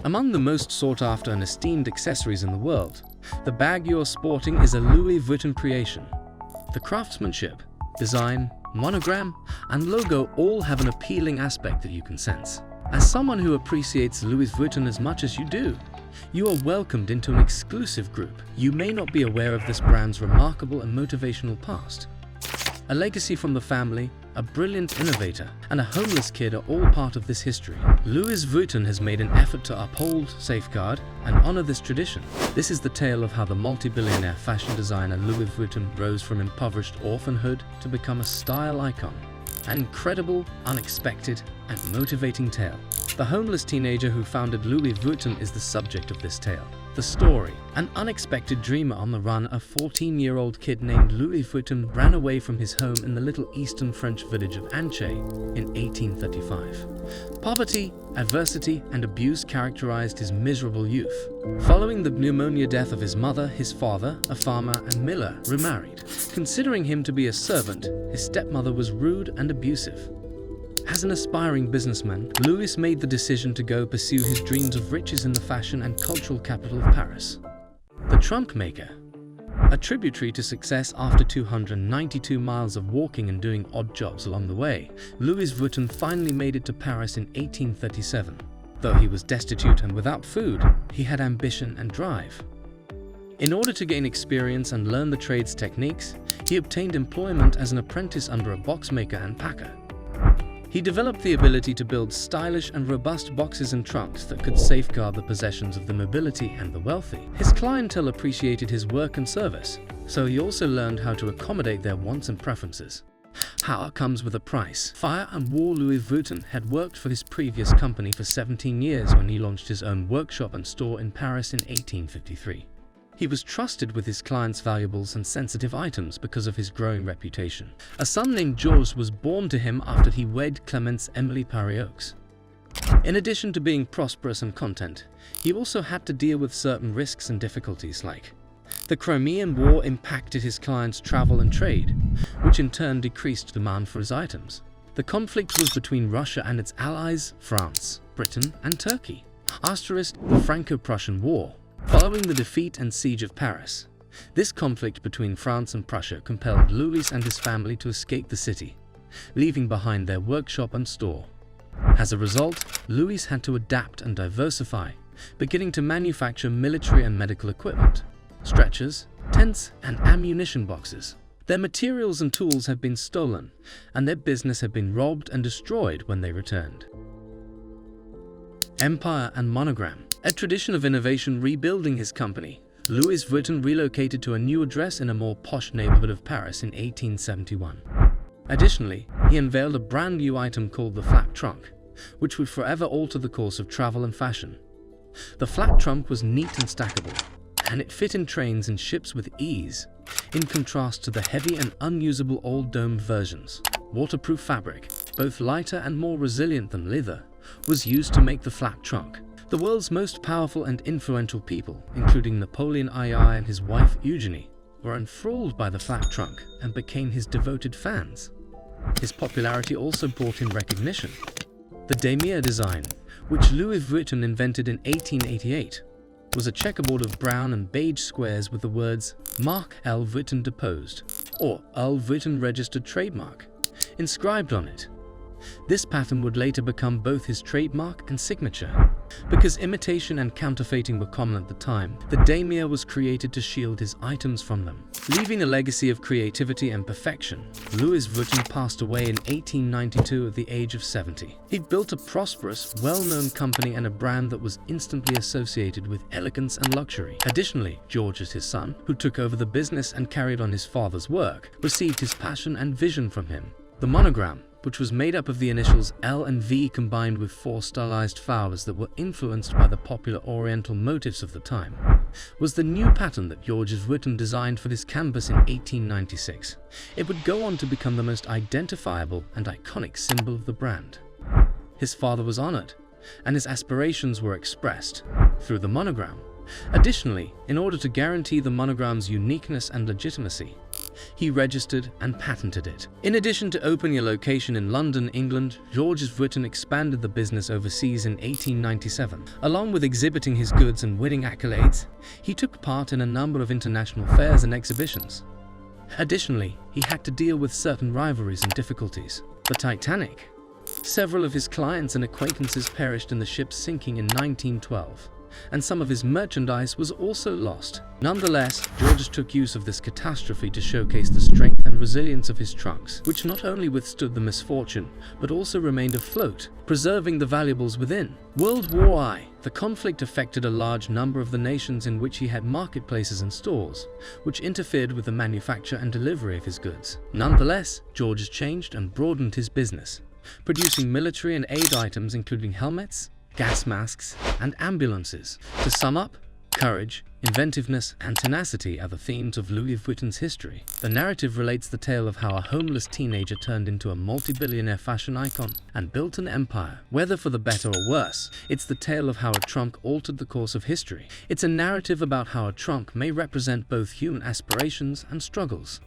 Among the most sought-after and esteemed accessories in the world, the bag you're sporting is a Louis Vuitton creation. The craftsmanship, design, monogram, and logo all have an appealing aspect that you can sense. As someone who appreciates Louis Vuitton as much as you do, you are welcomed into an exclusive group. You may not be aware of this brand's remarkable and motivational past. A legacy from the family, a brilliant innovator, and a homeless kid are all part of this history. Louis Vuitton has made an effort to uphold, safeguard, and honor this tradition. This is the tale of how the multi-billionaire fashion designer Louis Vuitton rose from impoverished orphanhood to become a style icon. An incredible, unexpected, and motivating tale. The homeless teenager who founded Louis Vuitton is the subject of this tale. The story: an unexpected dreamer on the run, a 14-year-old kid named Louis Vuitton ran away from his home in the little eastern French village of Enchant in 1835. Poverty, adversity, and abuse characterized his miserable youth. Following the pneumonia death of his mother, his father, a farmer and miller, remarried. Considering him to be a servant, his stepmother was rude and abusive. As an aspiring businessman, Louis made the decision to go pursue his dreams of riches in the fashion and cultural capital of Paris. The Trunk Maker. A tributary to success after 292 miles of walking and doing odd jobs along the way, Louis Vuitton finally made it to Paris in 1837. Though he was destitute and without food, he had ambition and drive. In order to gain experience and learn the trade's techniques, he obtained employment as an apprentice under a box maker and packer. He developed the ability to build stylish and robust boxes and trunks that could safeguard the possessions of the nobility and the wealthy. His clientele appreciated his work and service, so he also learned how to accommodate their wants and preferences. Power comes with a price. Fire and War. Louis Vuitton had worked for his previous company for 17 years when he launched his own workshop and store in Paris in 1853. He was trusted with his clients' valuables and sensitive items because of his growing reputation. A son named Georges was born to him after he wed Clemence Emily Parioux. In addition to being prosperous and content, he also had to deal with certain risks and difficulties, like the Crimean War impacted his clients' travel and trade, which in turn decreased demand for his items. The conflict was between Russia and its allies, France, Britain, and Turkey. The Franco-Prussian War. Following the defeat and siege of Paris, this conflict between France and Prussia compelled Louis and his family to escape the city, leaving behind their workshop and store. As a result, Louis had to adapt and diversify, beginning to manufacture military and medical equipment, stretchers, tents, and ammunition boxes. Their materials and tools had been stolen, and their business had been robbed and destroyed when they returned. Empire and monogram. A tradition of innovation rebuilding his company, Louis Vuitton relocated to a new address in a more posh neighborhood of Paris in 1871. Additionally, he unveiled a brand new item called the flat trunk, which would forever alter the course of travel and fashion. The flat trunk was neat and stackable, and it fit in trains and ships with ease, in contrast to the heavy and unusable old domed versions. Waterproof fabric, both lighter and more resilient than leather, was used to make the flat trunk. The world's most powerful and influential people, including Napoleon II and his wife Eugenie, were enthralled by the flat trunk and became his devoted fans. His popularity also brought in recognition. The damier design, which Louis Vuitton invented in 1888, was a checkerboard of brown and beige squares with the words Marc L. Vuitton deposed, or L. Vuitton registered trademark, inscribed on it. This pattern would later become both his trademark and signature. Because imitation and counterfeiting were common at the time, the damier was created to shield his items from them. Leaving a legacy of creativity and perfection, Louis Vuitton passed away in 1892 at the age of 70. He'd built a prosperous, well-known company and a brand that was instantly associated with elegance and luxury. Additionally, Georges, his son, who took over the business and carried on his father's work, received his passion and vision from him. The monogram, which was made up of the initials L and V combined with 4 stylized flowers that were influenced by the popular oriental motifs of the time, was the new pattern that Georges Vuitton designed for this canvas in 1896. It would go on to become the most identifiable and iconic symbol of the brand. His father was honored, and his aspirations were expressed through the monogram. Additionally, in order to guarantee the monogram's uniqueness and legitimacy, He registered and patented it. In addition to opening a location in London, England, Georges Vuitton expanded the business overseas in 1897. Along with exhibiting his goods and winning accolades, he took part in a number of international fairs and exhibitions. Additionally, he had to deal with certain rivalries and difficulties. The Titanic. Several of his clients and acquaintances perished in the ship's sinking in 1912, and some of his merchandise was also lost. Nonetheless, Georges took use of this catastrophe to showcase the strength and resilience of his trunks, which not only withstood the misfortune, but also remained afloat, preserving the valuables within. World War I. The conflict affected a large number of the nations in which he had marketplaces and stores, which interfered with the manufacture and delivery of his goods. Nonetheless, Georges changed and broadened his business, producing military and aid items including helmets, gas masks, and ambulances. To sum up, courage, inventiveness, and tenacity are the themes of Louis Vuitton's history. The narrative relates the tale of how a homeless teenager turned into a multi-billionaire fashion icon and built an empire. Whether for the better or worse, it's the tale of how a trunk altered the course of history. It's a narrative about how a trunk may represent both human aspirations and struggles.